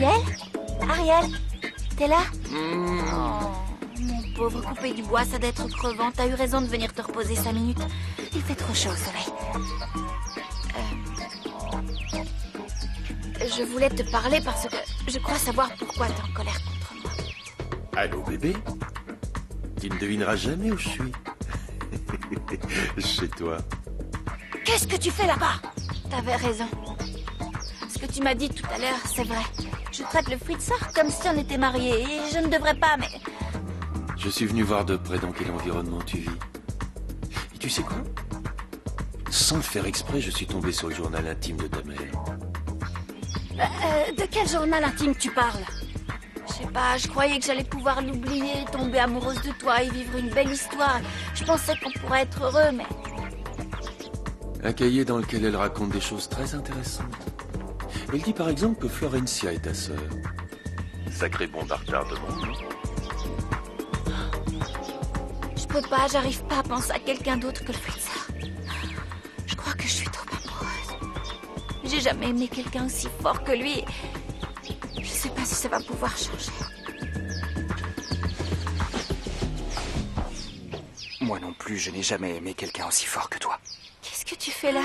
Ariel? Ariel? T'es là? Oh, mon pauvre, couper du bois, ça doit être crevant. T'as eu raison de venir te reposer 5 minutes. Il fait trop chaud au soleil. Je voulais te parler parce que je crois savoir pourquoi t'es en colère contre moi. Allô, bébé? Tu ne devineras jamais où je suis. Chez toi. Qu'est-ce que tu fais là-bas? T'avais raison. Ce que tu m'as dit tout à l'heure, c'est vrai. Je traite le Fritzer comme si on était mariés et je ne devrais pas, mais... Je suis venu voir de près dans quel environnement tu vis. Et tu sais quoi? Sans le faire exprès, je suis tombé sur le journal intime de ta mère. De quel journal intime tu parles? Je sais pas, je croyais que j'allais pouvoir l'oublier, tomber amoureuse de toi et vivre une belle histoire. Je pensais qu'on pourrait être heureux, mais... Un cahier dans lequel elle raconte des choses très intéressantes. Elle dit par exemple que Florencia est ta sœur. Sacré bon retardement, non? Je peux pas, j'arrive pas à penser à quelqu'un d'autre que le Fritzer. Je crois que je suis trop amoureuse. J'ai jamais aimé quelqu'un aussi fort que lui. Je sais pas si ça va pouvoir changer. Moi non plus, je n'ai jamais aimé quelqu'un aussi fort que toi. Qu'est-ce que tu fais là?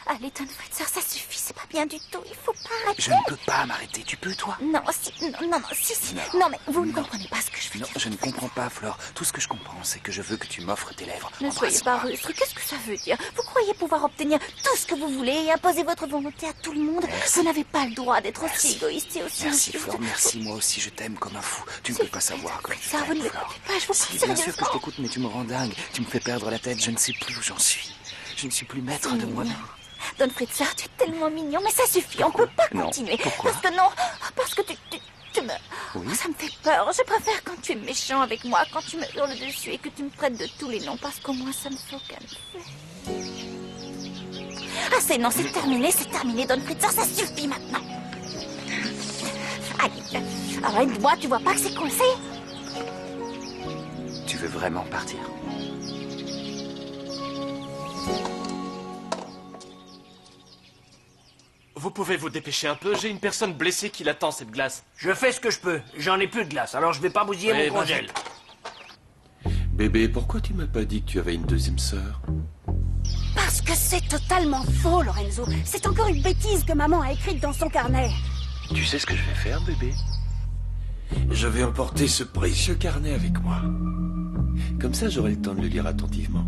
Allez, Don Fritzer, ça suffit, c'est pas bien du tout, il faut pas arrêter. Je ne peux pas m'arrêter, tu peux, toi? Non, si, non, si. Non, mais vous ne comprenez pas ce que je veux Non, dire. je ne comprends pas, Flore. Tout ce que je comprends, c'est que je veux que tu m'offres tes lèvres. Ne soyez pas rustre, qu'est-ce que ça veut dire? Vous croyez pouvoir obtenir tout ce que vous voulez et imposer votre volonté à tout le monde? Merci. Vous n'avez pas le droit d'être aussi égoïste et aussi Merci, injuste. Flore, merci. Moi aussi, je t'aime comme un fou. Tu ne peux pas savoir comme je Ça, vous ne t'aime, le Flore. faites pas, je vous Si, prie bien sûr que je sérieusement. t'écoute, mais tu me rends dingue. Tu me fais perdre la tête, je ne sais plus où j'en suis. Je ne suis plus maître de moi-même. Don Fritzer, tu es tellement mignon, mais ça suffit, on peut pas Non. continuer. Pourquoi? Parce que tu me... Oui. Ça me fait peur, je préfère quand tu es méchant avec moi, quand tu me hurles dessus et que tu me traites de tous les noms, parce qu'au moins ça me fait aucun effet. Ah c'est terminé, Don Fritzer, ça suffit maintenant. Allez, arrête-moi, tu vois pas que c'est coincé? Tu veux vraiment partir? Vous pouvez vous dépêcher un peu, j'ai une personne blessée qui l'attend, cette glace. Je fais ce que je peux. J'en ai plus de glace, alors je vais pas bousiller Oui, mon congèle. Bébé, pourquoi tu m'as pas dit que tu avais une deuxième sœur? Parce que c'est totalement faux, Lorenzo. C'est encore une bêtise que maman a écrite dans son carnet. Tu sais ce que je vais faire, bébé? Je vais emporter ce précieux carnet avec moi. Comme ça, j'aurai le temps de le lire attentivement.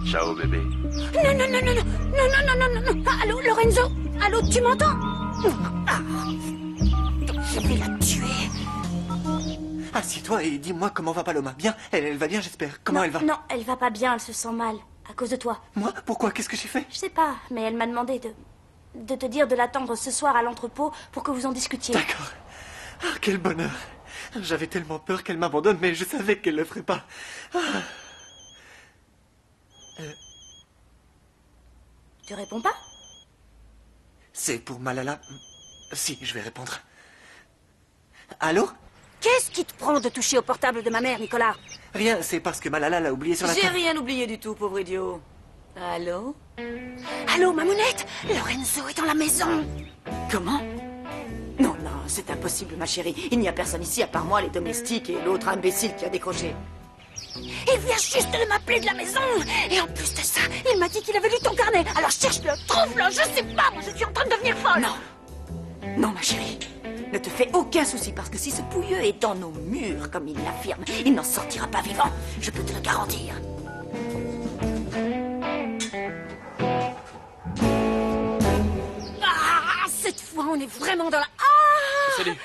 Ciao, bébé. Non. Allô, Lorenzo? Allô, tu m'entends? Je vais la tuer. Assieds-toi et dis-moi comment va Paloma. Bien, elle va bien, j'espère. Comment elle va? Non, elle va pas bien, elle se sent mal. À cause de toi. Moi? Pourquoi? Qu'est-ce que j'ai fait? Je sais pas, mais elle m'a demandé de te dire de l'attendre ce soir à l'entrepôt pour que vous en discutiez. D'accord. Ah, quel bonheur. J'avais tellement peur qu'elle m'abandonne, mais je savais qu'elle le ferait pas. Ah. Tu réponds pas? C'est pour Malala. Si, je vais répondre. Allô? Qu'est-ce qui te prend de toucher au portable de ma mère, Nicolas? Rien, c'est parce que Malala l'a oublié sur la J'ai table. rien oublié du tout, pauvre idiot. Allô? Allô, Mamounette? Lorenzo est dans la maison. Comment? Non, non, c'est impossible, ma chérie. Il n'y a personne ici à part moi, les domestiques et l'autre imbécile qui a décroché. Il vient juste de m'appeler de la maison. Et en plus de ça, il m'a dit qu'il avait lu ton carnet. Alors cherche-le, trouve-le, je sais pas, moi je suis en train de devenir folle. Non. Non, ma chérie. Ne te fais aucun souci, parce que si ce pouilleux est dans nos murs, comme il l'affirme, il n'en sortira pas vivant. Je peux te le garantir. Ah, cette fois, on est vraiment dans la... Ah! Salut.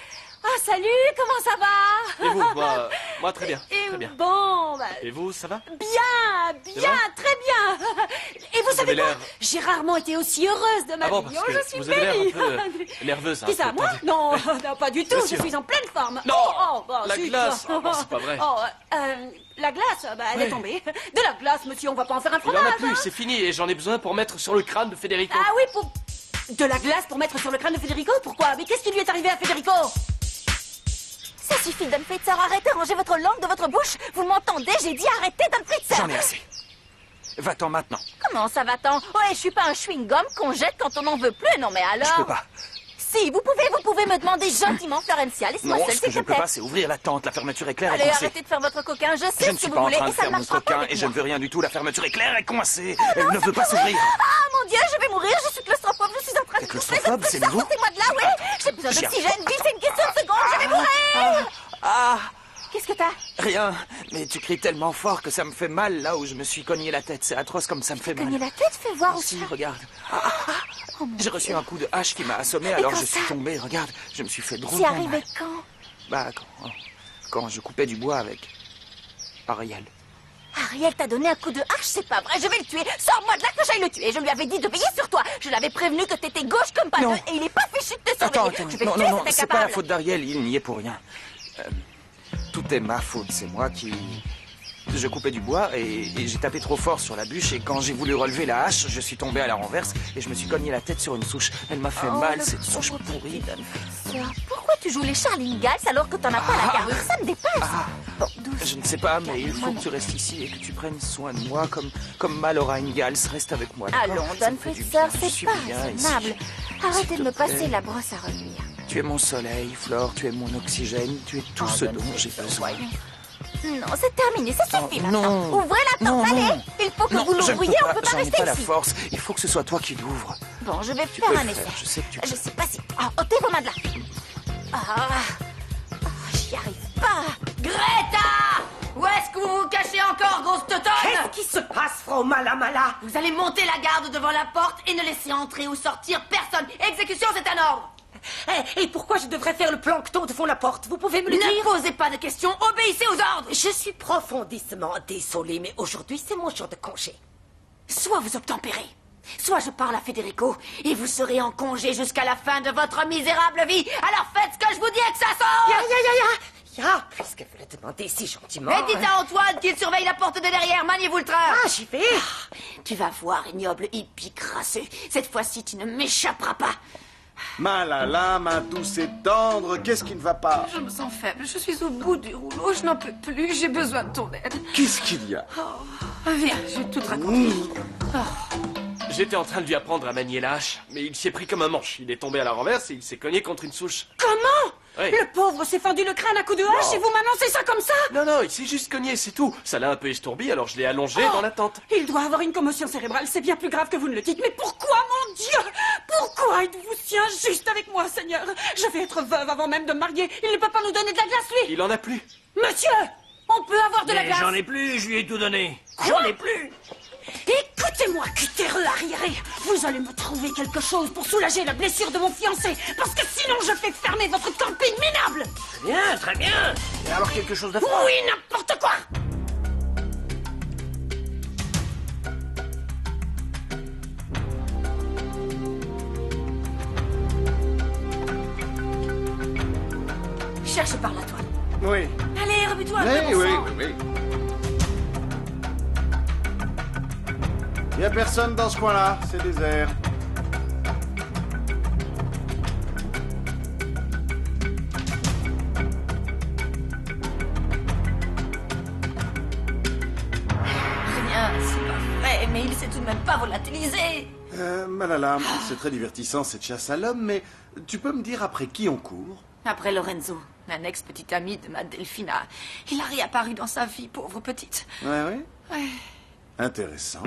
Ah, salut, comment ça va? Et vous? Moi, très bien. Et Très bien. bon, bah, Et vous, ça va? bien, C'est bien, vrai très bien. Et vous savez avez quoi? l'air- J'ai rarement été aussi heureuse de ma Ah bon, vie. parce Oh, que je suis vous avez l'air un bénie. peu nerveuse. Qui ça, moi? Non, non, pas du tout. Bien Je sûr. suis en pleine forme. Non, bon, la zut. glace. Oh, non, c'est pas vrai. Oh, la glace, bah, elle est Ouais. tombée. De la glace, monsieur, on va pas en faire un Il en fromage. a plus, hein. c'est fini et j'en ai besoin pour mettre sur le crâne de Federico. Ah oui, pour... De la glace pour mettre sur le crâne de Federico? Pourquoi? Mais qu'est-ce qui lui est arrivé à Federico? Ça suffit, Don Fritzer. Arrêtez, rangez votre langue de votre bouche. Vous m'entendez? J'ai dit arrêtez, Don Fritzer. J'en ai assez. Va-t'en maintenant. Comment ça va-t'en? Ouais, je suis pas un chewing-gum qu'on jette quand on n'en veut plus. Non, mais alors... Je peux pas. Si, vous pouvez me demander gentiment, Florencia. Laisse-moi Non, seule, ce que s'il je te ne peux plaît. pas, c'est ouvrir la tente. La fermeture est claire et Allez, coincée. arrêtez de faire votre coquin. Je Je sais ne ce suis que pas vous en voulez train et de ça faire ne mon marchera pas coquin avec et je moi. ne veux rien du tout. La fermeture est claire et coincée. Elle ne veut pas s'ouvrir. Ah, mon Dieu, je vais mourir. Je suis claustrophobe. Je suis en train de T'es claustrophobe, c'est nouveau? Sortez-moi de là, oui. J'ai besoin J'y arrive d'oxygène. Vite, c'est une question de secondes. Je vais mourir. Ah, Qu'est-ce que t'as? rien. Mais tu cries tellement fort que ça me fait mal là où je me suis cogné la tête. C'est atroce comme ça me fait mal. Cogner la tête, fais voir où Si, ça. regarde. Oh, mon J'ai reçu Dieu. un coup de hache qui m'a assommé, alors quand je suis ça tombé. Regarde, je me suis fait C'est drôlement arrivé mal. quand? Bah, quand je coupais du bois avec Ariel. Ariel t'a donné un coup de hache, c'est pas vrai, je vais le tuer. Sors-moi de là que j'aille le tuer. Je lui avais dit de veiller sur toi. Je l'avais prévenu que t'étais gauche comme pas Non. deux et il est pas fichu de te surveiller. Attends, Je vais le non, tuer, non, non, c'est c'est pas la incapable. faute d'Ariel, il n'y est pour rien. Tout est ma faute, c'est moi qui... Je coupais du bois et j'ai tapé trop fort sur la bûche et quand j'ai voulu relever la hache, je suis tombé à la renverse et je me suis cogné la tête sur une souche. Elle m'a fait Oh, mal, le cette souche pauvre pourrie. petit Don Fritzer. Pourquoi tu joues les Charlie Ingalls alors que t'en as pas la carrure? Ça me dépasse. Bon, douce. Je ne sais pas, mais il faut que tu restes ici et que tu prennes soin de moi comme Malora Ingalls. Reste avec moi, d'accord? Allons, Ça Don me fait du Fritzer, bien, je c'est suis pas bien ici. raisonnable. Arrêtez S'il de me te plaît. passer la brosse à reluire. Tu es mon soleil, Flore, tu es mon oxygène, tu es tout ce dont j'ai besoin. Non, c'est terminé, ça suffit Oh, maintenant. non. Ouvrez la porte, Non, allez. non. Il faut que Non, vous je ne l'ouvriez, on peut pas j'en ai rester pas la ici. force. Il faut que ce soit toi qui l'ouvres. Bon, je vais Tu faire peux un le essai. faire, je sais que tu peux. Je sais pas si... Ah, ôtez vos mains de là. J'y arrive pas. Greta! Où est-ce que vous vous cachez encore, grosse teutonne? Qu'est-ce qui se passe, Frau Malamala? Vous allez monter la garde devant la porte et ne laisser entrer ou sortir personne. Exécution, c'est un ordre. Et pourquoi je devrais faire le plancton devant la porte? Vous pouvez me le Ne dire? posez pas de questions, obéissez aux ordres. Je suis profondément désolée, mais aujourd'hui, c'est mon jour de congé. Soit vous obtempérez, soit je parle à Federico et vous serez en congé jusqu'à la fin de votre misérable vie. Alors faites ce que je vous dis et que ça sorte. Ya, puisque vous le demandez si gentiment... Et dites à Antoine qu'il surveille la porte de derrière. Maniez-vous le train. Ah, j'y vais. Tu vas voir, ignoble hippie crasseux. Cette fois-ci, tu ne m'échapperas pas. Malala, ma douce et tendre, qu'est-ce qui ne va pas? Je me sens faible, je suis au bout du rouleau, je n'en peux plus, j'ai besoin de ton aide. Qu'est-ce qu'il y a? Viens, je vais tout te raconter. J'étais en train de lui apprendre à manier la hache, mais il s'y est pris comme un manche. Il est tombé à la renverse et il s'est cogné contre une souche. Comment? Oui. Le pauvre s'est fendu le crâne à coups de hache et vous m'annoncez ça comme ça? Non, il s'est juste cogné, c'est tout. Ça l'a un peu estourbi, alors je l'ai allongé dans la tente. Il doit avoir une commotion cérébrale, c'est bien plus grave que vous ne le dites. Mais pourquoi, mon Dieu? Pourquoi êtes-vous si injuste avec moi, Seigneur? Je vais être veuve avant même de me marier. Il ne peut pas nous donner de la glace, lui. Il en a plus. Monsieur, on peut avoir de la Mais glace. j'en ai plus, je lui ai tout donné. J'en ai plus. Écoutez-moi, cutéreux arriéré. Vous allez me trouver quelque chose pour soulager la blessure de mon fiancé. Parce que sinon, je fais fermer votre camping minable. Bien, très bien. Et alors quelque chose de froid? Oui, n'importe quoi. Cherche par là, toi. Oui. Allez, remue-toi un peu, Oui, bon oui, sang. oui, oui. Il n'y a personne dans ce coin-là, c'est désert. mais il s'est tout de même pas volatilisé. Malala, c'est très divertissant cette chasse à l'homme, mais tu peux me dire après qui on court? Après Lorenzo, un ex-petit ami de ma Delphina. Il a réapparu dans sa vie, pauvre petite. Ouais. Intéressant.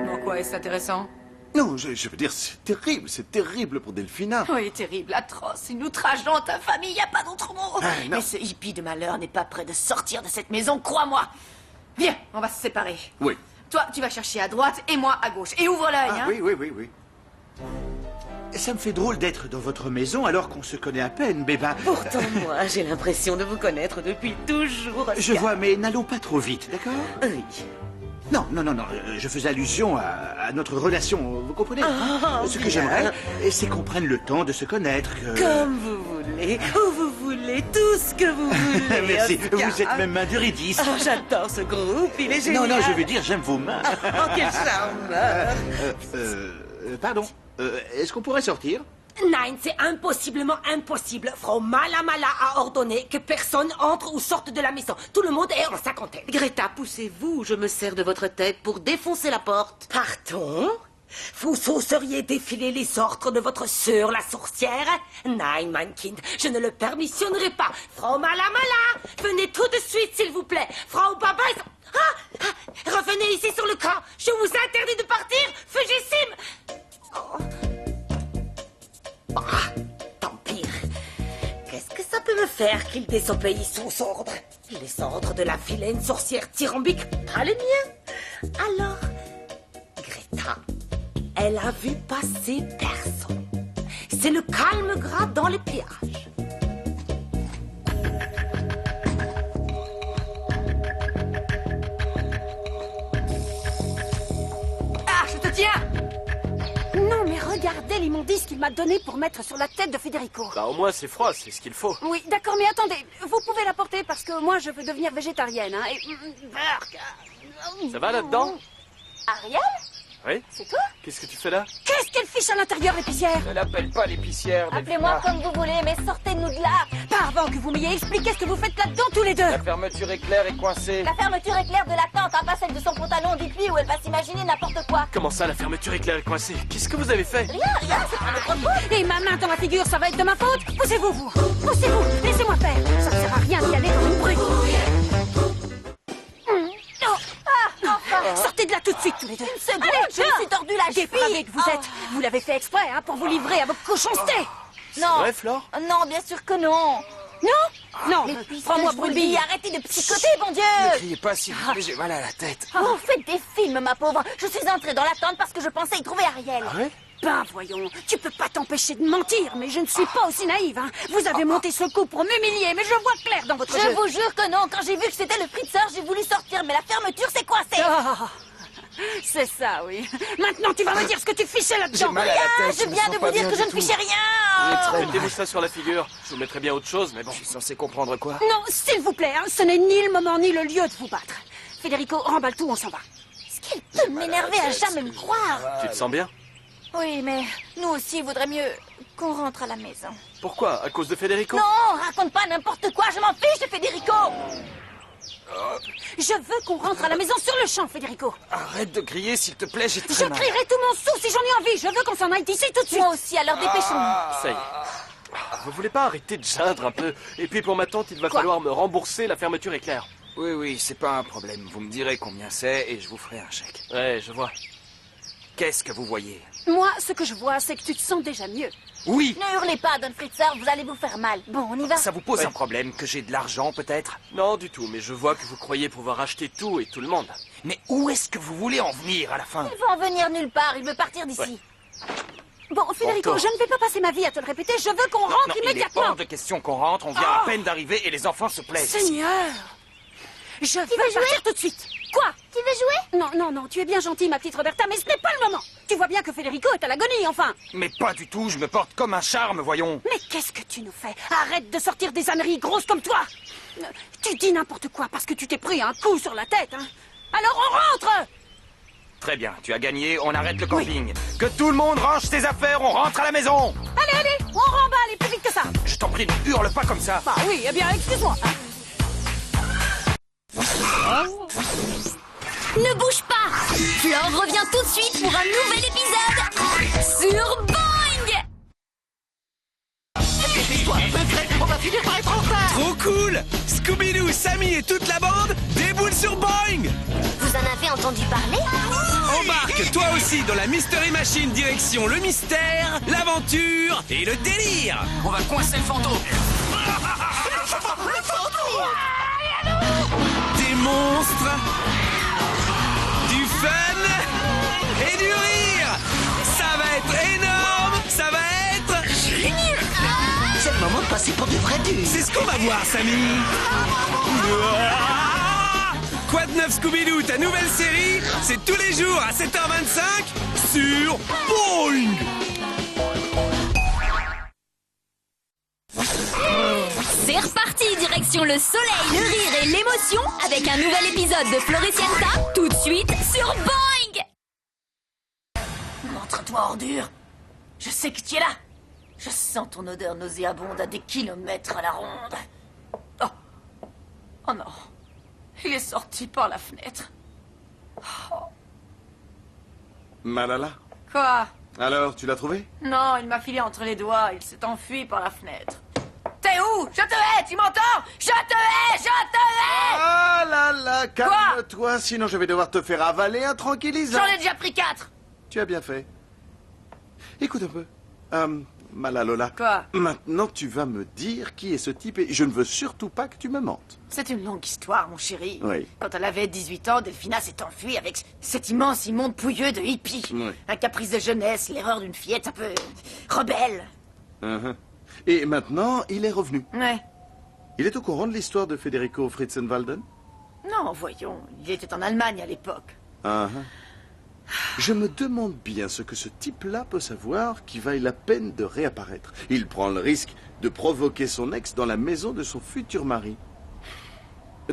Pourquoi est-ce intéressant? Non, je veux dire, c'est terrible pour Delphina. Oui, terrible, atroce, une outrageante, infamie, il n'y a pas d'autre mot. non. Mais ce hippie de malheur n'est pas prêt de sortir de cette maison, crois-moi. Viens, on va se séparer. Oui. Toi, tu vas chercher à droite et moi à gauche. Et ouvre l'œil, hein. Oui. Ça me fait drôle d'être dans votre maison alors qu'on se connaît à peine, Béba. Pourtant, moi, j'ai l'impression de vous connaître depuis toujours. Je vois, mais n'allons pas trop vite, d'accord? Oui. Non, je faisais allusion à notre relation, vous comprenez? Ce que j'aimerais, c'est qu'on prenne le temps de se connaître. Comme vous voulez, où vous voulez, tout ce que vous voulez. Merci, Oscar. vous êtes même main d'Eurydice. Oh, j'adore ce groupe, il est génial. Non, je veux dire, j'aime vos mains. Oh, quel charmeur. Pardon, est-ce qu'on pourrait sortir? Nein, c'est impossiblement impossible. Frau Malamala a ordonné que personne entre ou sorte de la maison. Tout le monde est en cinquantaine. Greta, poussez-vous, je me sers de votre tête pour défoncer la porte. Pardon? Vous oseriez défiler les ordres de votre sœur, la sorcière? Nein, mein Kind, je ne le permissionnerai pas. Frau Malamala, venez tout de suite, s'il vous plaît. Frau Baba... revenez ici sur le camp. Je vous interdis de partir, fugissime. Tant pire. Qu'est-ce que ça peut me faire qu'il désobéisse aux ordres? Les ordres de la vilaine sorcière tyrambique, pas les miens. Alors, Greta, elle a vu passer personne. C'est le calme gras dans les péages. Ah, je te tiens! Non, mais regardez l'immondice qu'il m'a donné pour mettre sur la tête de Federico. Bah au moins c'est froid, c'est ce qu'il faut. Oui, d'accord, mais attendez, vous pouvez la porter parce que moi je veux devenir végétarienne, hein, et... Ça va là-dedans? Ariel? Oui? C'est toi? Qu'est-ce que tu fais là? Qu'est-ce qu'elle fiche à l'intérieur, l'épicière? Ne l'appelle pas l'épicière, Appelez-moi comme vous voulez, mais sortez-nous de là. Pas avant que vous m'ayez expliqué ce que vous faites là-dedans tous les deux. La fermeture éclair est coincée. La fermeture éclair de la tente, hein, pas celle de son pantalon, dites-lui, où elle va s'imaginer n'importe quoi. Comment ça, la fermeture éclair est coincée? Qu'est-ce que vous avez fait? Rien, c'est pas notre faute. Et ma main dans la figure, ça va être de ma faute? Poussez-vous, vous. Poussez-vous, laissez-moi faire. Ça ne sert à rien d'y aller comme une brute. Sortez de là tout de suite, tous les deux. Une seconde, je me suis tordu la cheville. Dépravés que vous êtes. Vous l'avez fait exprès, hein, pour vous livrer à vos cochoncetés. Non. vrai, Flore? Non, bien sûr que non. Non, Mais puisque prends-moi je pour vous une le dis, bille. arrêtez de psychoter, bon Dieu. Ne criez pas, s'il vous plaît, j'ai mal à la tête. Vous faites des films, ma pauvre. Je suis entrée dans la tente parce que je pensais y trouver Ariel. Ah ouais? Ben voyons, tu peux pas t'empêcher de mentir, mais je ne suis pas aussi naïve, hein. Vous avez monté ce coup pour m'humilier, mais je vois clair dans votre jeu. Je vous jure que non. Quand j'ai vu que c'était le fritzeur, j'ai voulu sortir, mais la fermeture s'est coincée. C'est ça, oui. Maintenant, tu vas me dire ce que tu fichais J'ai là-dedans. mal à la tête. Je viens de vous dire que je ne fichais rien. Mettez-vous ça sur la figure. Je vous mettrai bien autre chose, mais bon. Je suis censé comprendre quoi? Non, s'il vous plaît, hein, ce n'est ni le moment ni le lieu de vous battre. Federico, remballe tout, on s'en va. Ce qu'elle peut m'énerver à jamais me croire. Tu te sens bien? Oui, mais nous aussi, il vaudrait mieux qu'on rentre à la maison. Pourquoi? À cause de Federico? Non, raconte pas n'importe quoi, je m'en fiche de Federico. Je veux qu'on rentre à la maison sur le champ, Federico. Arrête de crier, s'il te plaît, j'ai Je très mal. crierai tout mon sou si j'en ai envie. Je veux qu'on s'en aille d'ici tout de suite. Moi aussi, alors dépêchons-nous. Ça y est. Vous voulez pas arrêter de geindre un peu? Et puis pour ma tante, il va Quoi? falloir me rembourser la fermeture éclair. Oui, c'est pas un problème. Vous me direz combien c'est et je vous ferai un chèque. Ouais, je vois. Qu'est-ce que vous voyez? Moi, ce que je vois, c'est que tu te sens déjà mieux. Oui! Ne hurlez pas, Don Fritzer, vous allez vous faire mal. Bon, on y va. Ça vous pose Ouais. un problème que j'ai de l'argent, peut-être? Non, du tout, mais je vois que vous croyez pouvoir acheter tout et tout le monde. Mais où est-ce que vous voulez en venir à la fin? Il va en venir nulle part, il veut partir d'ici. Bon, Federico, je ne vais pas passer ma vie à te le répéter. Je veux qu'on rentre Non, il est immédiatement. hors de question qu'on rentre, on vient à peine d'arriver et les enfants se plaisent. Seigneur, je veux partir tout de suite. Quoi? Tu veux jouer? Non, tu es bien gentille, ma petite Roberta, mais ce n'est pas le moment. Tu vois bien que Federico est à l'agonie, enfin. Mais pas du tout, je me porte comme un charme, voyons. Mais qu'est-ce que tu nous fais? Arrête de sortir des âneries grosses comme toi. Tu dis n'importe quoi parce que tu t'es pris un coup sur la tête, hein. Alors on rentre! Très bien, tu as gagné, on arrête le camping. Que tout le monde range ses affaires, on rentre à la maison. Allez, on remballe et plus vite que ça. Je t'en prie, ne hurle pas comme ça. Bah oui, eh bien, excuse-moi. Ne bouge pas. Flore revient tout de suite pour un nouvel épisode sur Boing. On va finir par être en retard. Trop cool! Scooby-Doo, Sammy et toute la bande déboulent sur Boing! Vous en avez entendu parler? Embarque toi aussi dans la Mystery Machine direction le mystère, l'aventure et le délire! On va coincer le fantôme. Des monstres, du fun et du rire! Ça va être énorme! Ça va être génial! C'est le moment de passer pour du vrai dur. C'est ce qu'on va voir, Sammy! Quoi de neuf, Scooby-Doo, ta nouvelle série, c'est tous les jours à 7h25 sur Boing! C'est reparti, direction le soleil, le rire et l'émotion avec un nouvel épisode de Floricienta, tout de suite sur Boing! Montre-toi, ordure. Je sais que tu es là. Je sens ton odeur nauséabonde à des kilomètres à la ronde. Oh, oh non. Il est sorti par la fenêtre. Oh. Malala. Quoi? Alors, tu l'as trouvé? Non, il m'a filé entre les doigts. Il s'est enfui par la fenêtre. T'es où? Je te hais, tu m'entends? Je te hais, je te hais! Ah là là, calme-toi, sinon je vais devoir te faire avaler un tranquillisant. J'en ai déjà pris 4. Tu as bien fait. Écoute un peu. Malalola. Quoi? Maintenant, tu vas me dire qui est ce type et je ne veux surtout pas que tu me mentes. C'est une longue histoire, mon chéri. Oui. Quand elle avait 18 ans, Delphina s'est enfuie avec cet immense immonde pouilleux de hippie. Oui. Un caprice de jeunesse, l'erreur d'une fillette un peu rebelle. Et maintenant, il est revenu. Ouais. Il est au courant de l'histoire de Federico Fritzenwalden? Non, voyons, il était en Allemagne à l'époque. Je me demande bien ce que ce type-là peut savoir qui vaille la peine de réapparaître. Il prend le risque de provoquer son ex dans la maison de son futur mari.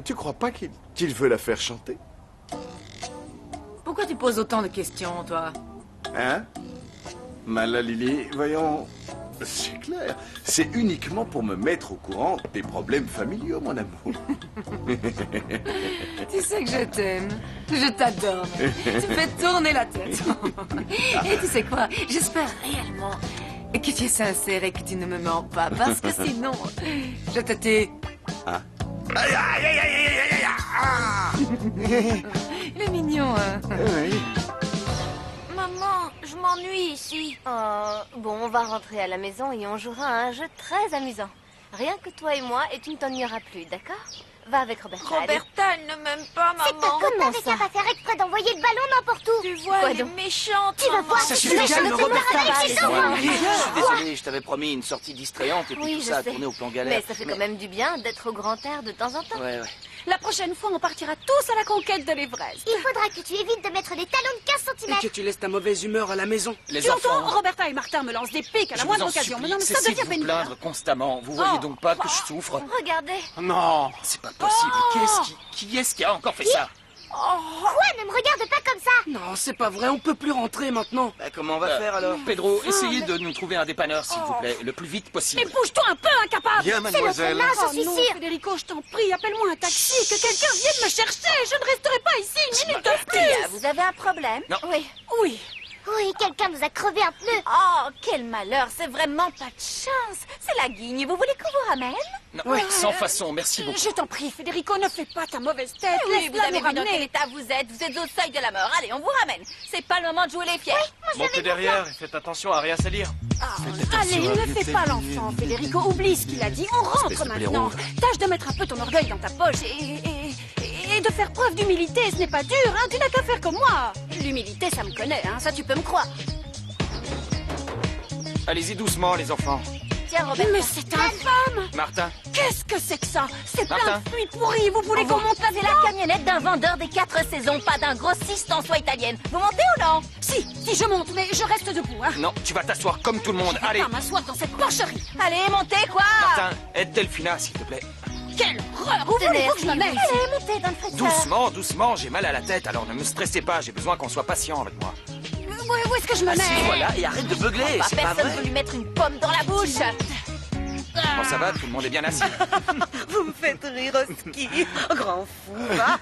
Tu crois pas qu'il veut la faire chanter? Pourquoi tu poses autant de questions, toi? Hein? Malalili, voyons... C'est clair. C'est uniquement pour me mettre au courant des problèmes familiaux, mon amour. Tu sais que je t'aime. Je t'adore. Tu me fais tourner la tête. Et tu sais quoi? J'espère réellement que tu es sincère et que tu ne me mens pas. Parce que sinon, je te tais. Ah. Il est mignon, hein? Oui. Maman, je m'ennuie ici. Bon, on va rentrer à la maison et on jouera à un jeu très amusant. Rien que toi et moi, et tu ne t'ennuieras plus, d'accord? Va avec Roberta. Roberta, elle ne m'aime pas, maman. C'est ta copine avec elle va faire exprès d'envoyer le ballon n'importe où. Tu vois, elle est méchante. Tu vas voir. Ça suffit, calme, Roberta. Je suis désolé, je t'avais promis une sortie distrayante et puis Oui, tout je ça a sais. tourné au plan galère. Mais ça fait quand même du bien d'être au grand air de temps en temps. Ouais. La prochaine fois, on partira tous à la conquête de l'Everest. Il faudra que tu évites de mettre les talons de 15 cm. Et que tu laisses ta mauvaise humeur à la maison. Les Tu enfants, entends? Roberta et Martin me lancent des pics à la je moindre vous en occasion. supplie, Mais non, mais ça cessez devient de vous pénible. plaindre constamment. Vous voyez donc pas que je souffre? Regardez. Non. C'est pas possible. Qui est-ce qui a encore fait ça? Quoi? Ne me regarde pas comme ça. Non, c'est pas vrai, on peut plus rentrer maintenant. Bah, comment on va faire alors? Pedro, essayez de nous trouver un dépanneur, s'il vous plaît, le plus vite possible. Mais bouge-toi un peu, incapable. Bien, mademoiselle. je suis non, sûre. Federico, je t'en prie, appelle-moi un taxi, que quelqu'un vienne me chercher. Je ne resterai pas ici une minute de plus. Vous avez un problème? Non. Oui. Oui. Oui, quelqu'un nous a crevé un pneu. Oh, quel malheur, c'est vraiment pas de chance. C'est la guigne, vous voulez qu'on vous ramène? Non, sans façon, merci beaucoup. Je t'en prie, Federico, ne fais pas ta mauvaise tête. Oui, vous Laisse-la avez nous vu dans quel ramener. état vous êtes au seuil de la mort. Allez, on vous ramène. C'est pas le moment de jouer les fiers. Montez derrière et faites attention à rien salir. Allez, ne fais pas l'enfant, Federico. Oublie ce qu'il a dit. On rentre maintenant. Tâche de mettre un peu ton orgueil dans ta poche et de faire preuve d'humilité. Ce n'est pas dur, hein. Tu n'as qu'à faire comme moi. L'humilité, ça me connaît, hein. Ça, tu peux me croire. Allez-y doucement, les enfants. Tiens, Roberta. Mais c'est infâme. Martin, Qu'est-ce que c'est que ça? C'est plein Martin. de fruits pourris. Vous voulez qu'on monte C'est la camionnette d'un vendeur des 4 saisons, pas d'un grossiste en soie italienne. Vous montez ou non? Si, je monte, mais je reste debout, hein. non, tu vas t'asseoir comme tout le monde. Je vais Allez, pas m'asseoir dans cette porcherie. Allez, montez, quoi? Martin, aide Delphina, s'il te plaît. Quelle horreur! Où voulez-vous que je me mette? Allez, montez dans le frigidaire. Doucement, j'ai mal à la tête, alors ne me stressez pas, j'ai besoin qu'on soit patient avec moi. Où est-ce que je me mets? Voilà, et arrête de beugler, Bah, c'est pas personne vrai. veut lui mettre une pomme dans la bouche. Bon, ça va, tout le monde est bien assis. Vous me faites rire au ski. Grand fou, va.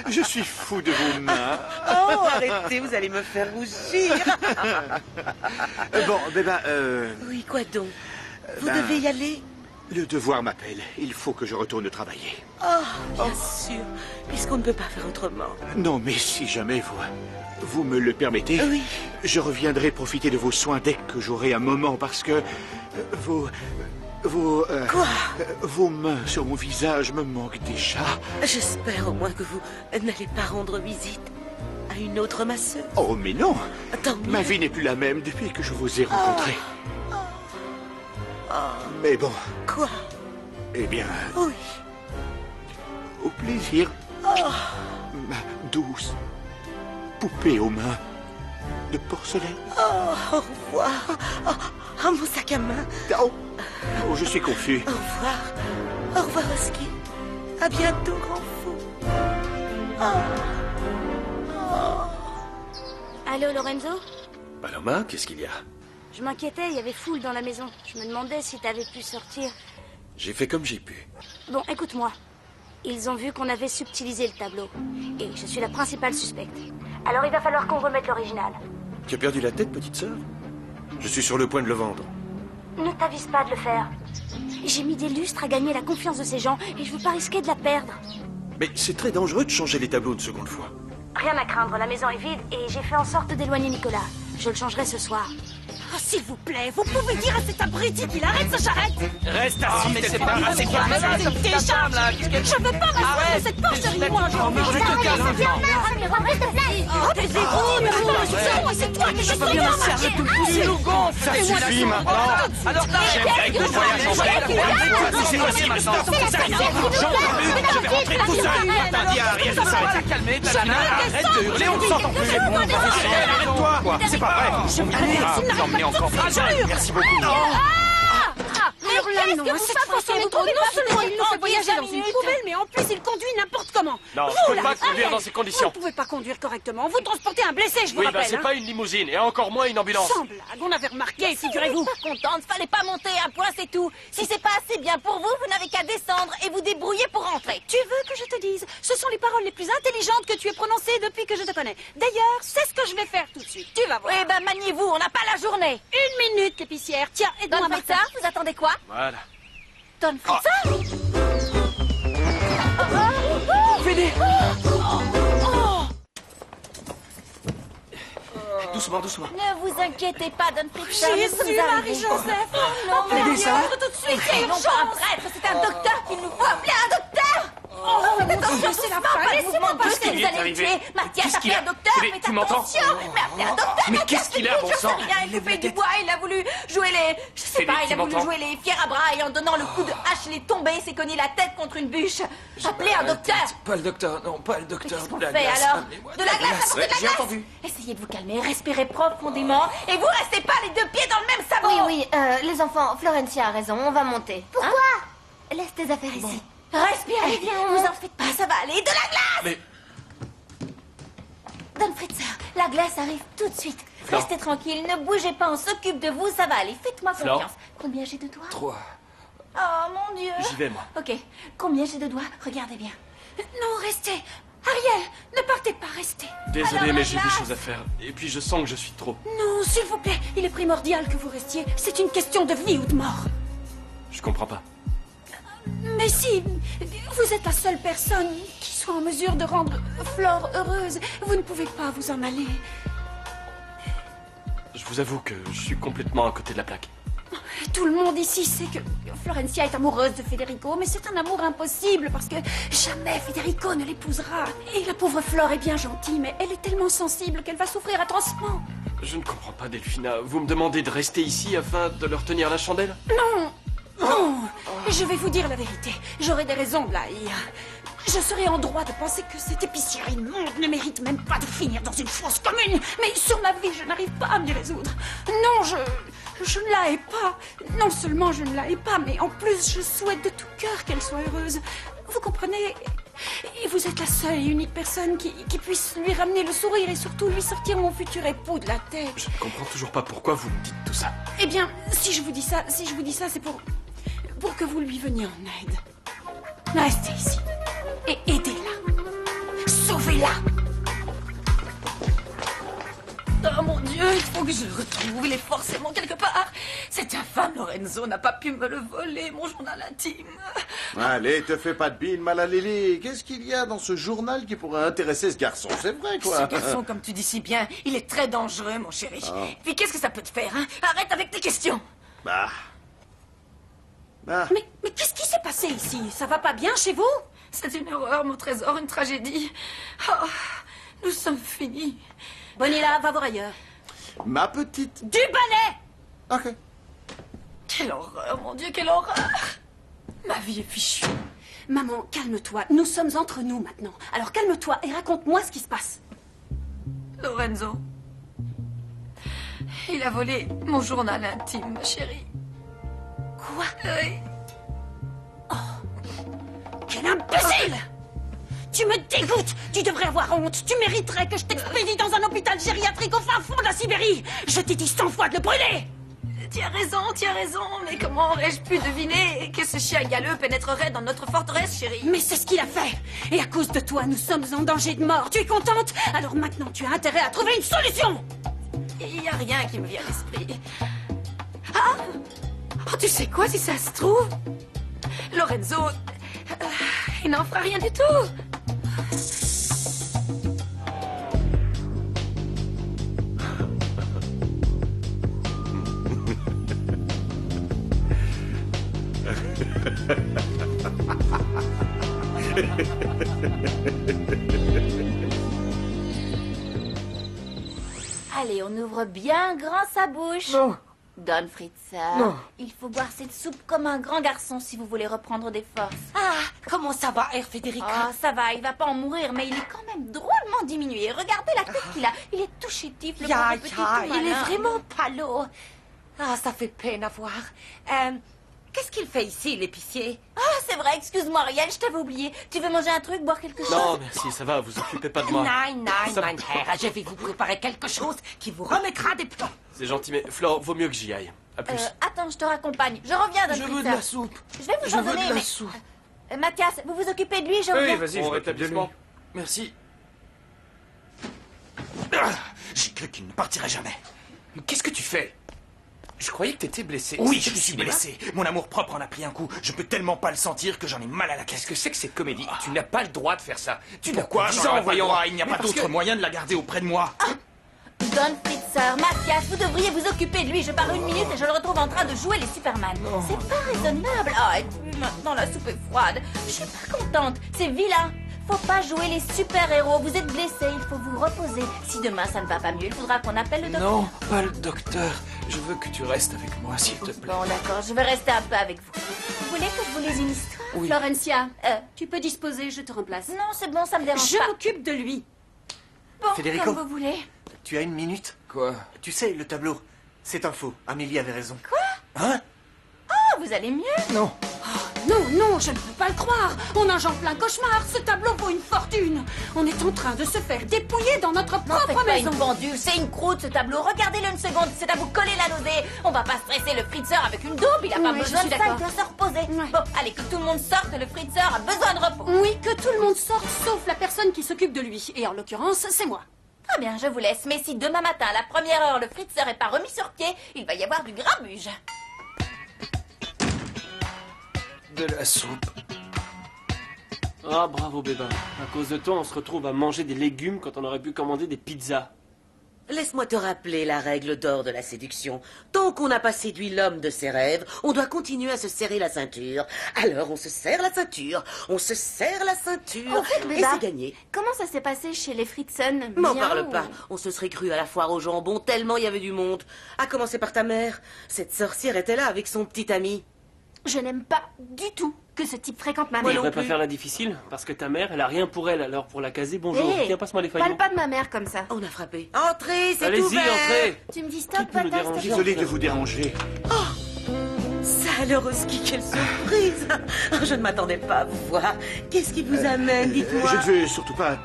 Je suis fou de vos mains. Oh, arrêtez, vous allez me faire rougir. Bon, Oui, quoi donc? Vous devez y aller? Le devoir m'appelle. Il faut que je retourne travailler. Oh, bien sûr. Puisqu'on ne peut pas faire autrement. Non, mais si jamais vous me le permettez, oui. Je reviendrai profiter de vos soins dès que j'aurai un moment, parce que vos mains sur mon visage me manquent déjà. J'espère au moins que vous n'allez pas rendre visite à une autre masseuse. Oh, mais non. Tant mieux. Ma vie n'est plus la même depuis que je vous ai rencontré. Mais bon. Quoi? Eh bien... Oui. Au plaisir. Ma douce poupée aux mains de porcelaine. Oh, au revoir. Oh, mon sac à main. Oh, je suis confus. Au revoir. Au revoir, Oski. À bientôt, grand fou. Allô, Lorenzo? Paloma, qu'est-ce qu'il y a? Je m'inquiétais, il y avait foule dans la maison. Je me demandais si t'avais pu sortir. J'ai fait comme j'ai pu. Bon, écoute-moi. Ils ont vu qu'on avait subtilisé le tableau. Et je suis la principale suspecte. Alors il va falloir qu'on remette l'original. Tu as perdu la tête, petite sœur? Je suis sur le point de le vendre. Ne t'avise pas de le faire. J'ai mis des lustres à gagner la confiance de ces gens et je veux pas risquer de la perdre. Mais c'est très dangereux de changer les tableaux une seconde fois. Rien à craindre, la maison est vide et j'ai fait en sorte d'éloigner Nicolas. Je le changerai ce soir. Oh, s'il vous plaît, vous pouvez dire à cet abruti qu'il arrête sa charrette? Reste assis, mais c'est pas assez Je veux pas m'asseoir dans cette porcherie, moi, j'en veux. Je te calme. Oh, taisez-vous, mais c'est toi qui je peux bien marcher. Tu nous gonfles. Ça suffit maintenant. Alors, j'aimerais que vous voyez changer. C'est possible, maintenant. J'en peux plus. Je vais rentrer tout seul. T'as dit à Ariel de s'arrêter. Calmer, ta nana. Arrête de hurler, on ne s'entend plus. Arrête-toi. C'est pas vrai. Vous emmenez encore fragile. Merci beaucoup. Hurlant, non, cette fois c'est trop. Non seulement il nous fait voyager dans une poubelle, mais en plus il conduit n'importe comment. Non, je peux pas conduire dans ces conditions. Vous ne pouvez pas conduire correctement. Vous transportez un blessé, je vous rappelle. Oui, c'est pas une limousine, et encore moins une ambulance. Sans blague, on avait remarqué, figurez-vous. Pas contente, fallait pas monter un point, c'est tout. Si c'est pas assez bien pour vous, vous n'avez qu'à descendre et vous débrouiller pour rentrer. Tu veux que je te dise? Ce sont les paroles les plus intelligentes que tu aies prononcées depuis que je te connais. D'ailleurs, c'est ce que je vais faire tout de suite. Tu vas voir. Eh ben, maniez-vous, on n'a pas la journée. 1 minute, l'épicière. Tiens, aide-moi, Don Martha. Fritza, vous attendez quoi? Voilà. Don Fritza? Venez. Doucement, doucement. Ne vous inquiétez pas, Don Fritza. Jésus, Marie-Joseph. Non, mais mon ça. Dieu, tout de suite. Non, pas un prêtre, c'est un docteur qu'il nous faut appeler un docteur. Oh, attention, c'est la pas fin. laissez-moi passer, qui vous lui est allez me arrivé? tuer. Mathias, Qu'est-ce qu'il appelez a? un docteur, Mais faites tu m'entends? attention. Mais appelez un docteur, Mais Mathias, qu'est-ce qu'il a, faites bon tout, je sais sang? rien, il fait du bois, il a voulu jouer les... Je sais pas, il a voulu jouer les fiers à bras et en donnant le coup de hache, il est tombé, il s'est cogné la tête contre une bûche. Appelez un docteur. Pas le docteur, non, pas le docteur. Qu'est-ce qu'on fait alors? De la glace, apportez de la J'ai glace. entendu. Essayez de vous calmer, respirez profondément et vous restez pas les deux pieds dans le même sabot. Oui, les enfants, Florencia a raison, on va monter. Pourquoi? Laisse tes affaires ici. Respirez, Allez, viens, vous en faites pas, ça va aller. De la glace. Mais Don Fritza, la glace arrive tout de suite. Flore. Restez tranquille, ne bougez pas, on s'occupe de vous, ça va aller. Faites-moi Flore. confiance. Combien j'ai de doigts? 3. Oh mon Dieu. j'y vais, moi. Ok, combien j'ai de doigts? Regardez bien. Non, restez. Ariel, ne partez pas, restez. Désolé, Alors, mais la j'ai des glace. choses à faire. Et puis je sens que je suis trop. Non, s'il vous plaît, il est primordial que vous restiez. C'est une question de vie ou de mort. Je comprends pas. Mais si, vous êtes la seule personne qui soit en mesure de rendre Flore heureuse. Vous ne pouvez pas vous en aller. Je vous avoue que je suis complètement à côté de la plaque. Tout le monde ici sait que Florencia est amoureuse de Federico, mais c'est un amour impossible parce que jamais Federico ne l'épousera. Et la pauvre Flore est bien gentille, mais elle est tellement sensible qu'elle va souffrir atrocement. Je ne comprends pas, Delphina. Vous me demandez de rester ici afin de leur tenir la chandelle? Non, non, je vais vous dire la vérité. J'aurai des raisons de la haïr. Je serais en droit de penser que cette épicière immonde ne mérite même pas de finir dans une fosse commune. Mais sur ma vie, je n'arrive pas à m'y résoudre. Non, je ne la hais pas. Non seulement je ne la hais pas, mais en plus, je souhaite de tout cœur qu'elle soit heureuse. Vous comprenez? Et vous êtes la seule et unique personne qui puisse lui ramener le sourire et surtout lui sortir mon futur époux de la tête. Je ne comprends toujours pas pourquoi vous me dites tout ça. Eh bien, si je vous dis ça, c'est pour que vous lui veniez en aide. Restez ici et aidez-la. Sauvez-la. Oh mon Dieu, il faut que je le retrouve. Il est forcément quelque part. Cette infâme Lorenzo n'a pas pu me le voler, mon journal intime. Allez, te fais pas de bine, Malalili. Qu'est-ce qu'il y a dans ce journal qui pourrait intéresser ce garçon? C'est vrai, quoi. Ce garçon, comme tu dis si bien, il est très dangereux, mon chéri. Oh. Puis qu'est-ce que ça peut te faire, hein? Arrête avec tes questions. Bah. Mais qu'est-ce qui s'est passé ici? Ça va pas bien chez vous? C'est une horreur, mon trésor, une tragédie. Oh, nous sommes finis. Bonilla, va voir ailleurs. Ma petite... Du balai! Ok. Quelle horreur, mon Dieu, quelle horreur! Ma vie est fichue. Maman, calme-toi. Nous sommes entre nous maintenant. Alors calme-toi et raconte-moi ce qui se passe. Lorenzo. Il a volé mon journal intime, ma chérie. Quoi? Oui. Quel imbécile! Tu me dégoûtes! Tu devrais avoir honte! Tu mériterais que je t'expédie dans un hôpital gériatrique au fin fond de la Sibérie! Je t'ai dit 100 fois de le brûler! Tu as raison, mais comment aurais-je pu deviner que ce chien galeux pénétrerait dans notre forteresse, chérie? Mais c'est ce qu'il a fait! Et à cause de toi, nous sommes en danger de mort! Tu es contente? Alors maintenant, tu as intérêt à trouver une solution! Il n'y a rien qui me vient à l'esprit. Ah! Oh, tu sais quoi, si ça se trouve? Lorenzo... il n'en fera rien du tout! Allez, on ouvre bien grand sa bouche. Non. Don Fritzer, Non. il faut boire cette soupe comme un grand garçon si vous voulez reprendre des forces. Ah, comment ça va, Herr Federica? Oh, ça va, il va pas en mourir, mais il est quand même drôlement diminué. Regardez la tête qu'il a. Il est tout chétif, le pauvre petit tout il est malin. vraiment pâle. Ah, ça fait peine à voir. Qu'est-ce qu'il fait ici, l'épicier? Ah, c'est vrai, excuse-moi, Riel, je t'avais oublié. Tu veux manger un truc, boire quelque chose? Non, merci, ça va, vous occupez pas de moi. Nein, Ça- Herr, je vais vous préparer quelque chose qui vous remettra des plans. C'est gentil, mais Flore, vaut mieux que j'y aille. À plus. Attends, je te raccompagne. Je reviens, Don Je veux de Fritzer. la soupe. Je vais vous Je en veux donner, de la mais... soupe. Mathias, vous vous occupez de lui, je Oui, reviens. vas-y, Bon je m'occupe de lui. rétablissement. Merci. J'ai cru qu'il ne partirait jamais. Qu'est-ce que tu fais? Je croyais que t'étais blessé. Oui, C'est je du suis cinéma? blessé. Mon amour-propre en a pris un coup. Je peux tellement pas le sentir que j'en ai mal à la Qu'est-ce caisse. que c'est que cette comédie? Tu n'as pas le droit de faire ça. Tu n'as Pourquoi? pas 10 J'en ans, aurais pas le voyons. droit. Il n'y a Mais pas parce d'autre que- moyen de la garder auprès de moi. Don Fritzer, Mathias, vous devriez vous occuper de lui. Je pars 1 minute et je le retrouve en train de jouer les Superman. C'est pas raisonnable. Ah, et puis maintenant la soupe est froide. Je suis pas contente. C'est vilain. Faut pas jouer les super-héros. Vous êtes blessé, il faut vous reposer. Si demain ça ne va pas mieux, il faudra qu'on appelle le docteur. Non, pas le docteur. Je veux que tu restes avec moi, s'il te plaît. Bon, d'accord, je vais rester un peu avec vous. Vous voulez que je vous lise une histoire? Oui. Florencia, tu peux disposer, je te remplace. Non, c'est bon, ça me dérange Je pas. m'occupe de lui. Bon, Federico. comme vous voulez. Tu as une minute? Quoi? Tu sais, le tableau, c'est un faux. Amélie avait raison. Quoi? Hein? Oh, vous allez mieux? Non. Non, je ne peux pas le croire. On nage en plein cauchemar. Ce tableau vaut une fortune. On est en train de se faire dépouiller dans notre Non, faites propre pas maison. une pendule, c'est une croûte ce tableau. Regardez-le une seconde, c'est à vous coller la nausée. On va pas stresser le Fritzer avec une daube, il a pas Oui, besoin je de suis ça, il d'accord. doit se reposer. Ouais. Bon, allez, que tout le monde sorte, le Fritzer a besoin de repos. Oui, que tout le monde sorte, sauf la personne qui s'occupe de lui. Et en l'occurrence, c'est moi. Très bien, je vous laisse. Mais si demain matin, à la première heure, le Fritzer est pas remis sur pied, il va y avoir du grabuge. De la soupe. Ah, bravo, Bébin. À cause de toi, on se retrouve à manger des légumes quand on aurait pu commander des pizzas. Laisse-moi te rappeler la règle d'or de la séduction. Tant qu'on n'a pas séduit l'homme de ses rêves, on doit continuer à se serrer la ceinture. Alors on se serre la ceinture, on se serre la ceinture, En fait, et Béba, c'est gagné. comment ça s'est passé chez les Fritzen? M'en Bien parle ou- pas, on se serait cru à la foire au jambon tellement il y avait du monde. À commencer par ta mère. Cette sorcière était là avec son petit ami. Je n'aime pas du tout que ce type fréquente ma Moi Tu mère. non devrais pas plus. faire la difficile, parce que ta mère, elle a rien pour elle, alors pour la caser, bonjour. Hé, Tiens, passe-moi les faillons. parle pas de ma mère comme ça. On a frappé. Entrez, c'est Allez-y, ouvert. entrez. Tu me dis Qui stop, peut le Patas, déranger? t'es- Désolé de vous déranger. Saleroski, quelle surprise. Je ne m'attendais pas à vous voir. Qu'est-ce qui vous amène, dites-moi. Je ne veux surtout pas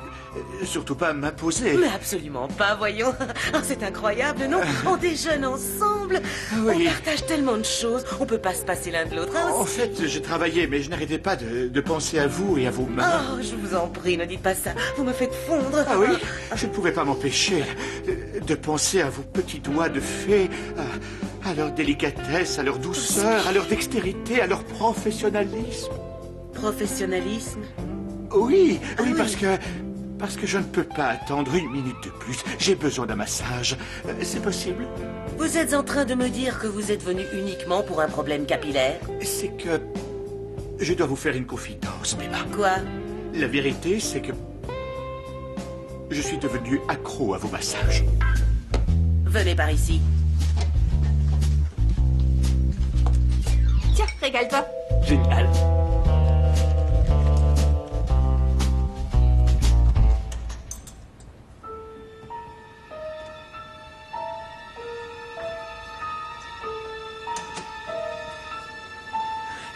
Surtout pas m'imposer. Mais absolument pas, voyons. Oh, c'est incroyable, non? On déjeune ensemble. Oui. On partage tellement de choses. On peut pas se passer l'un de l'autre. Hein, En aussi. fait, je travaillais, mais je n'arrêtais pas de penser à vous et à vos mains. Oh, je vous en prie, ne dites pas ça. Vous me faites fondre. Ah oui? Je ne pouvais pas m'empêcher de penser à vos petits doigts de fée, à leur délicatesse, à leur douceur, à leur dextérité, à leur professionnalisme. Professionnalisme? Oui, oui, parce que je ne peux pas attendre une minute de plus. J'ai besoin d'un massage. C'est possible? Vous êtes en train de me dire que vous êtes venu uniquement pour un problème capillaire? C'est que je dois vous faire une confidence, Beba. Quoi? La vérité, c'est que je suis devenu accro à vos massages. Venez par ici. Tiens, régale-toi. Génial.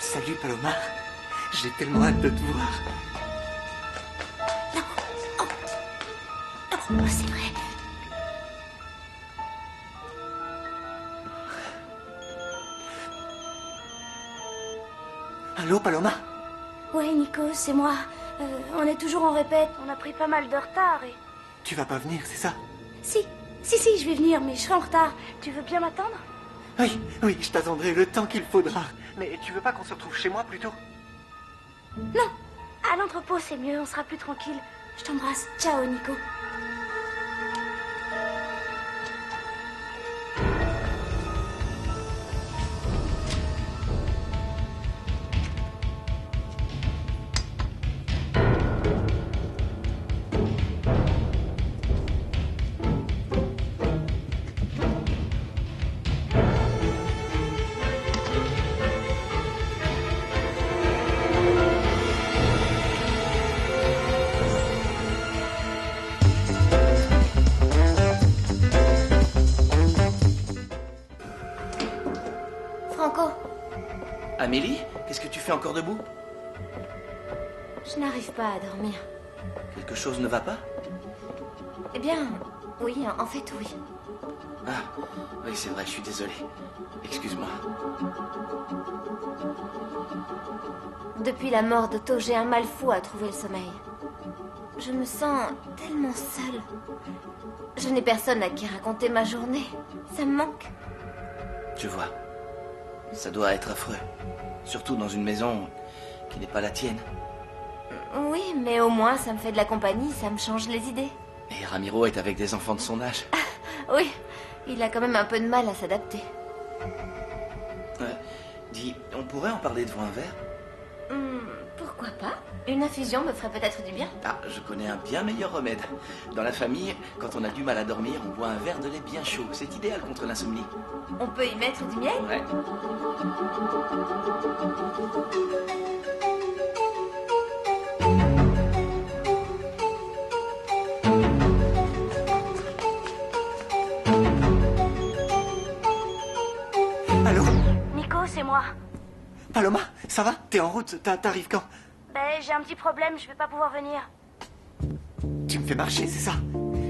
Salut Paloma. J'ai tellement hâte de te voir. Oh, c'est vrai. Allô Paloma? Ouais, Nico, c'est moi. On est toujours en répète. On a pris pas mal de retard et... Tu vas pas venir, c'est ça? Si, je vais venir, mais je serai en retard. Tu veux bien m'attendre? Oui, oui, je t'attendrai le temps qu'il faudra. Mais tu veux pas qu'on se retrouve chez moi plutôt? Non, à l'entrepôt, c'est mieux. On sera plus tranquille. Je t'embrasse. Ciao, Nico. Franco, Amélie, qu'est-ce que tu fais encore debout? je n'arrive pas à dormir. Quelque chose ne va pas? Eh bien, oui, en fait, oui. Ah, oui, c'est vrai, je suis désolé. Excuse-moi. Depuis la mort d'Otto, j'ai un mal fou à trouver le sommeil. Je me sens tellement seule. Je n'ai personne à qui raconter ma journée. Ça me manque. Je vois. Ça doit être affreux. Surtout dans une maison qui n'est pas la tienne. Oui, mais au moins, ça me fait de la compagnie, ça me change les idées. Et Ramiro est avec des enfants de son âge. Oui, il a quand même un peu de mal à s'adapter. Dis, on pourrait en parler devant un verre? Pourquoi pas? Une infusion me ferait peut-être du bien. Ah, je connais un bien meilleur remède. Dans la famille, quand on a du mal à dormir, on boit un verre de lait bien chaud. C'est idéal contre l'insomnie. On peut y mettre du miel? Ouais. Allô? Nico, c'est moi. Paloma, ça va? T'es en route? T'arrives quand? Ben, j'ai un petit problème, je vais pas pouvoir venir. Tu me fais marcher, c'est ça?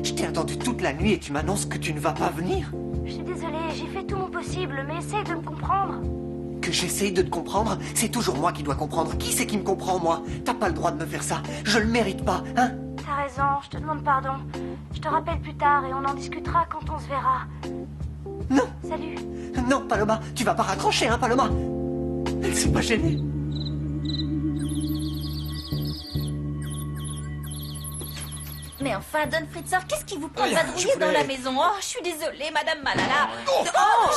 Je t'ai attendu toute la nuit et tu m'annonces que tu ne vas pas venir? Je suis désolée, j'ai fait tout mon possible, mais essaye de me comprendre. Que j'essaye de te comprendre? C'est toujours moi qui dois comprendre. Qui c'est qui me comprend, moi? T'as pas le droit de me faire ça. Je le mérite pas, hein? T'as raison, je te demande pardon. Je te rappelle plus tard et on en discutera quand on se verra. Non! Salut! Non, Paloma, tu vas pas raccrocher, hein, Paloma? Elle s'est pas gênée. Mais enfin, Don Fritzer, qu'est-ce qui vous prend de vadrouiller dans la maison? Oh, je suis désolée, Madame Malala. Oh,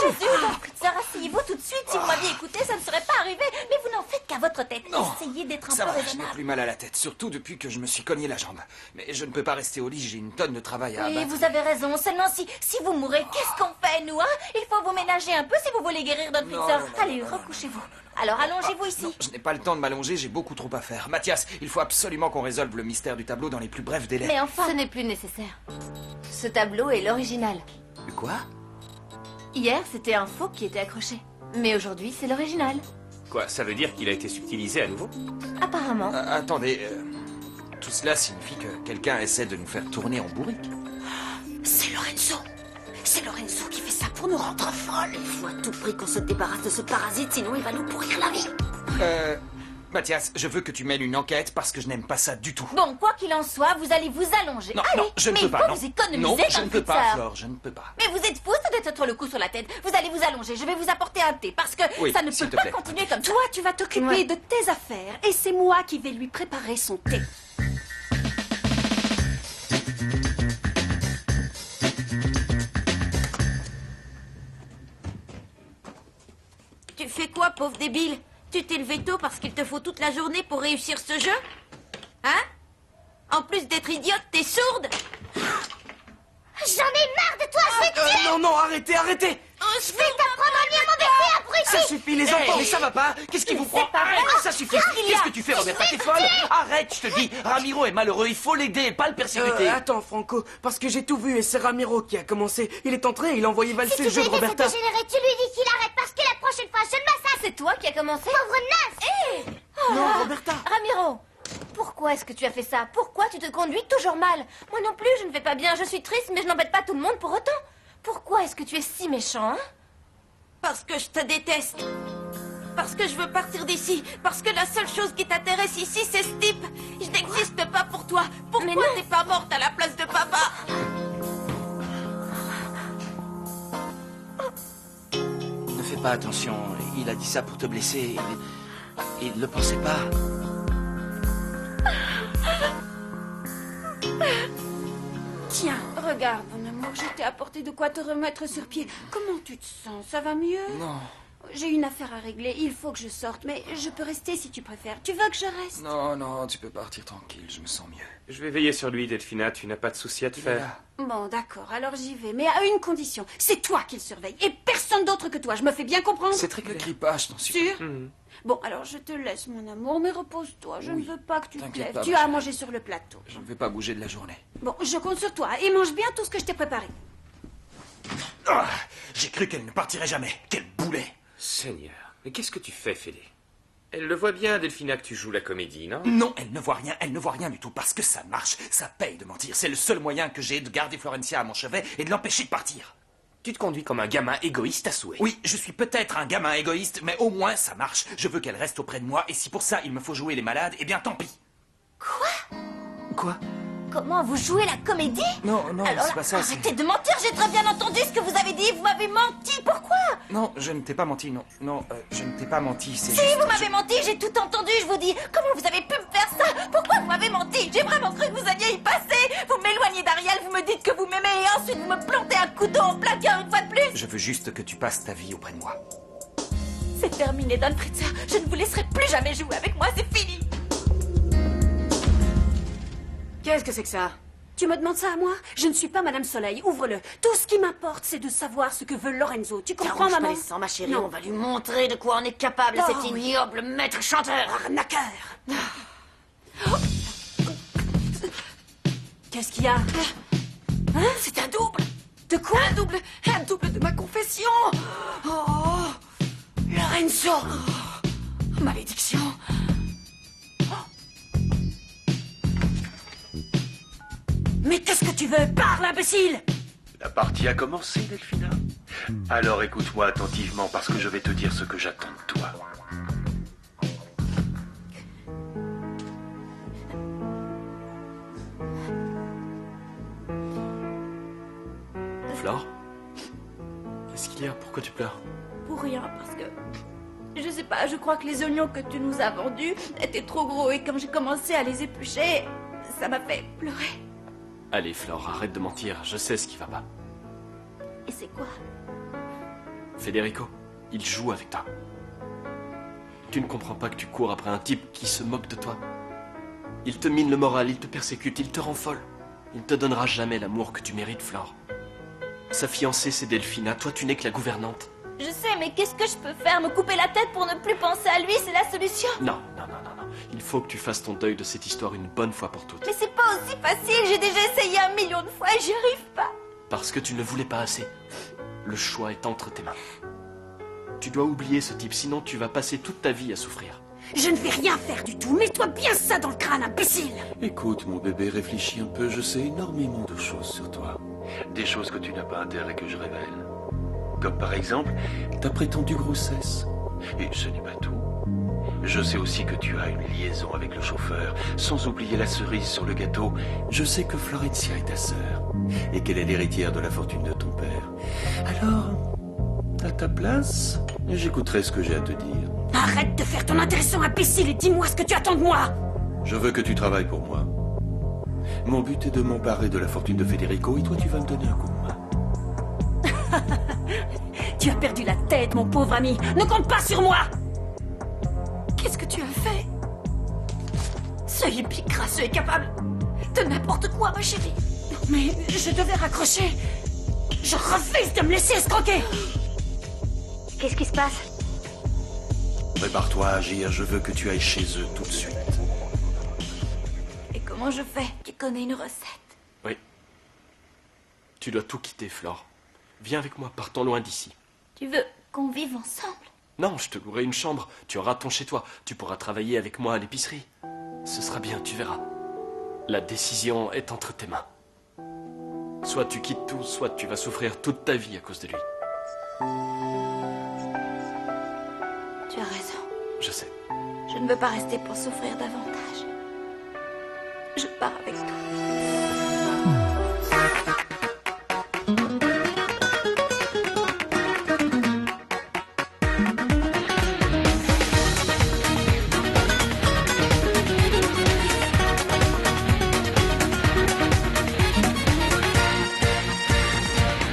Jésus, Don Fritzer, asseyez-vous tout de suite. Si vous m'aviez écouté, ça ne serait pas arrivé. Mais vous n'en faites qu'à votre tête. Essayez d'être un Ça peu va, je n'ai raisonnable. plus mal à la tête, surtout depuis que je me suis cogné la jambe. Mais je ne peux pas rester au lit, j'ai une tonne de travail à Oui, abattre. vous avez raison. Seulement, si vous mourrez, qu'est-ce qu'on fait, nous, hein? Il faut vous ménager un peu si vous voulez guérir Don Fritzer. Allez, recouchez-vous. Alors, allongez-vous ici. Non, je n'ai pas le temps de m'allonger, j'ai beaucoup trop à faire. Mathias, il faut absolument qu'on résolve le mystère du tableau dans les plus brefs délais. Mais enfin... Ce n'est plus nécessaire. Ce tableau est l'original. Quoi? Hier, c'était un faux qui était accroché. Mais aujourd'hui, c'est l'original. Quoi, ça veut dire qu'il a été subtilisé à nouveau? Apparemment. Attendez, Tout cela signifie que quelqu'un essaie de nous faire tourner en bourrique. C'est Lorenzo. C'est Lorenzo qui fait ça pour nous rendre folles. Il faut à tout prix qu'on se débarrasse de ce parasite, sinon il va nous pourrir la vie. Mathias, je veux que tu mènes une enquête parce que je n'aime pas ça du tout. Bon, quoi qu'il en soit, vous allez vous allonger. Non, allez, non, je ne mais peux pas, il faut non. vous économiser Non, je comme ne peux pas, Fritzer. Flore, je ne peux pas. Mais vous êtes fous, ça doit être le coup sur la tête. Vous allez vous allonger, je vais vous apporter un thé parce que Oui, ça ne s'il peut te pas plaît. continuer comme ça. Toi, tu vas t'occuper de tes affaires et c'est moi qui vais lui préparer son thé. Tu fais quoi, pauvre débile? Tu t'es levé tôt parce qu'il te faut toute la journée pour réussir ce jeu? Hein? En plus d'être idiote, t'es sourde? J'en ai marre de toi, je vais te tuer. Non, non, arrêtez, arrêtez! Je vais t'apprendre à mieux m'embêter, abruti. Ça suffit, les enfants! Mais ça va pas? Qu'est-ce qui vous prend? pas vrai. Arrête, ça suffit! Qu'est-ce que tu fais, Roberta? T'es folle? Arrête, je te dis! Ramiro est malheureux, il faut l'aider, pas le persécuter! Attends, Franco, parce que j'ai tout vu et c'est Ramiro qui a commencé. Il est entré et il a envoyé valser Si le tu jeu veux de aider Roberta. ce dégénéré, tu lui dis qu'il arrête parce que la prochaine fois, je ne m'assasse. C'est toi qui as commencé? Pauvre naze. Non, Roberta! Ramiro, pourquoi est-ce que tu as fait ça? Pourquoi tu te conduis toujours mal? Moi non plus, je ne vais pas bien, je suis triste, mais je n'embête pas tout le monde pour autant. Pourquoi est-ce que tu es si méchant, hein? Parce que je te déteste. Parce que je veux partir d'ici. Parce que la seule chose qui t'intéresse ici, c'est ce type. Je n'existe pas pour toi. Pourquoi t'es pas morte à la place de papa? Ne fais pas attention, il a dit ça pour te blesser. Il ne le pensait pas. Tiens, regarde, mon amour, je t'ai apporté de quoi te remettre sur pied. Comment tu te sens? Ça va mieux? Non. J'ai une affaire à régler, il faut que je sorte, mais je peux rester si tu préfères. Tu veux que je reste? Non, non, tu peux partir tranquille, je me sens mieux. Je vais veiller sur lui, Delphina, tu n'as pas de souci à te faire. Bon, d'accord, alors j'y vais, mais à une condition. C'est toi qui le surveille, et personne d'autre que toi. Je me fais bien comprendre? C'est très clair. Ne crie pas, je t'en supplie. Sûr? Bon, alors je te laisse, mon amour, mais repose-toi. Je ne veux pas que tu te T'inquiète lèves. pas, Tu ma as à chérie. manger sur le plateau. Je ne vais pas bouger de la journée. Bon, je compte sur toi, et mange bien tout ce que je t'ai préparé. Ah, j'ai cru qu'elle ne partirait jamais. Quel boulet! Seigneur, mais qu'est-ce que tu fais, Félix? Elle le voit bien, Delphina, que tu joues la comédie, non? Non, elle ne voit rien du tout, parce que ça marche, ça paye de mentir. C'est le seul moyen que j'ai de garder Florencia à mon chevet et de l'empêcher de partir. Tu te conduis comme un gamin égoïste à souhait. Oui, je suis peut-être un gamin égoïste, mais au moins ça marche. Je veux qu'elle reste auprès de moi, et si pour ça il me faut jouer les malades, eh bien tant pis. Quoi? Comment vous jouez la comédie? Non, non, Alors, c'est pas ça. c'est- arrêtez de mentir, j'ai très bien entendu ce que vous avez dit, vous m'avez menti, pourquoi? Non, je ne t'ai pas menti, non. Non, je ne t'ai pas menti, c'est Si, juste... vous m'avez menti, j'ai tout entendu, je vous dis. Comment vous avez pu me faire ça? Pourquoi vous m'avez menti? J'ai vraiment cru que vous alliez y passer. Vous m'éloignez d'Ariel, vous me dites que vous m'aimez et ensuite vous me plantez un couteau en plein cœur une fois de plus. Je veux juste que tu passes ta vie auprès de moi. C'est terminé, Don Fritzer. Je ne vous laisserai plus jamais jouer avec moi, c'est fini. Qu'est-ce que c'est que ça? Tu me demandes ça à moi? Je ne suis pas Madame Soleil, ouvre-le. Tout ce qui m'importe, c'est de savoir ce que veut Lorenzo. Tu comprends, T'arranges pas maman? les sangs, ma chérie, Non. on va lui montrer de quoi on est capable, Oh, cet oui. ignoble maître chanteur. Arnaqueur! Qu'est-ce qu'il y a? Hein? C'est un double. De quoi? Un double de ma confession. Oh, Lorenzo! malédiction. Mais qu'est-ce que tu veux? Parle, imbécile! La partie a commencé, Delphina. Alors écoute-moi attentivement parce que je vais te dire ce que j'attends de toi. Flore? Qu'est-ce qu'il y a? Pourquoi tu pleures? Pour rien, parce que... Je sais pas, je crois que les oignons que tu nous as vendus étaient trop gros et quand j'ai commencé à les éplucher, ça m'a fait pleurer. Allez, Flore, arrête de mentir, je sais ce qui va pas. Et c'est quoi? Federico, il joue avec toi. Tu ne comprends pas que tu cours après un type qui se moque de toi. Il te mine le moral, il te persécute, il te rend folle. Il ne te donnera jamais l'amour que tu mérites, Flore. Sa fiancée, c'est Delphina. Toi, tu n'es que la gouvernante. Je sais, mais qu'est-ce que je peux faire? Me couper la tête pour ne plus penser à lui, c'est la solution? Non. Il faut que tu fasses ton deuil de cette histoire une bonne fois pour toutes. Mais c'est pas aussi facile, j'ai déjà essayé 1 million de fois et j'y arrive pas. Parce que tu ne voulais pas assez. Le choix est entre tes mains. Tu dois oublier ce type, sinon tu vas passer toute ta vie à souffrir. Je ne vais rien faire du tout. Mets-toi bien ça dans le crâne, imbécile. Écoute, mon bébé, réfléchis un peu. Je sais énormément de choses sur toi. Des choses que tu n'as pas intérêt que je révèle. Comme par exemple, ta prétendue grossesse. Et ce n'est pas tout. Je sais aussi que tu as une liaison avec le chauffeur. Sans oublier la cerise sur le gâteau, je sais que Florencia est ta sœur. Et qu'elle est l'héritière de la fortune de ton père. Alors, à ta place, j'écouterai ce que j'ai à te dire. Arrête de faire ton intéressant, imbécile, et dis-moi ce que tu attends de moi. Je veux que tu travailles pour moi. Mon but est de m'emparer de la fortune de Federico et toi tu vas me donner un coup de main. Tu as perdu la tête, mon pauvre ami. Ne compte pas sur moi. Qu'est-ce que tu as fait? Ce hippie crasseux est capable de n'importe quoi, ma chérie. Mais je devais raccrocher. Je refuse de me laisser escroquer. Qu'est-ce qui se passe? Prépare-toi à agir, je veux que tu ailles chez eux tout de suite. Et comment je fais? Tu connais une recette? Oui. Tu dois tout quitter, Flore. Viens avec moi, partons loin d'ici. Tu veux qu'on vive ensemble? Non, je te louerai une chambre. Tu auras ton chez toi. Tu pourras travailler avec moi à l'épicerie. Ce sera bien, tu verras. La décision est entre tes mains. Soit tu quittes tout, soit tu vas souffrir toute ta vie à cause de lui. Tu as raison. Je sais. Je ne veux pas rester pour souffrir davantage. Je pars avec toi.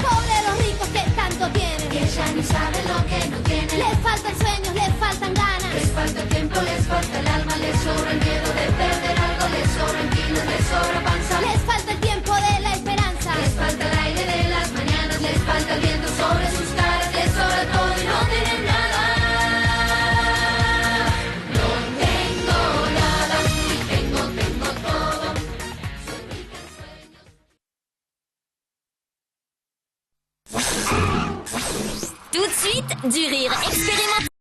Pobre los ricos que tanto tienen, que ya ni saben lo que no tienen. Les faltan sueños, les faltan ganas. Les falta el tiempo, les falta el alma, les sobra el miedo de perder algo, les sobran kilos, les sobra panza. Les falta el tiempo de la esperanza. Les falta el aire de las mañanas, les falta el viento sobre sus caras, les sobra todo y no tienen nada. No tengo nada y tengo todo. Tout de suite, du rire expérimental.